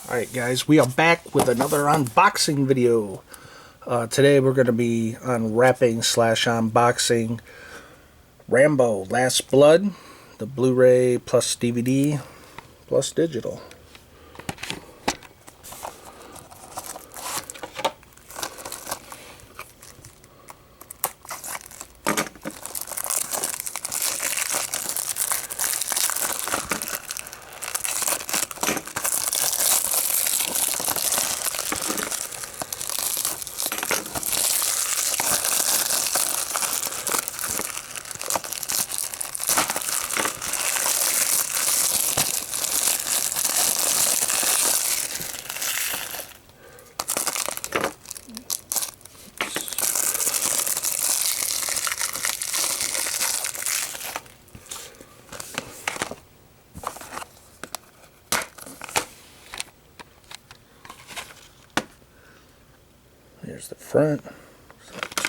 Alright guys, we are back with another unboxing video. Today we're going to be unwrapping / unboxing Rambo Last Blood, the Blu-ray plus DVD plus digital. Here's the front.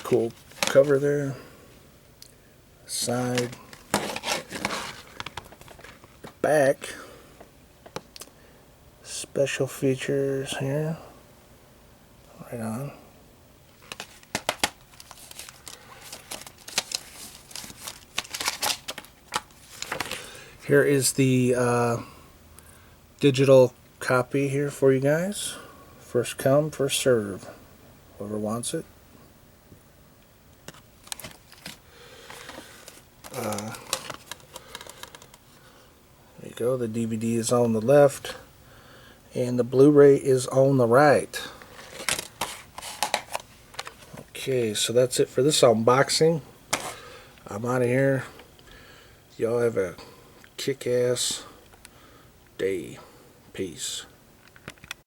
Cool cover there. Side. The back. Special features here. Right on. Here is the digital copy here for you guys. First come, first serve. Whoever wants it. There you go. The DVD is on the left and the Blu-ray is on the right. Okay, so that's it for this unboxing. I'm out of here. Y'all have a kick-ass day. Peace.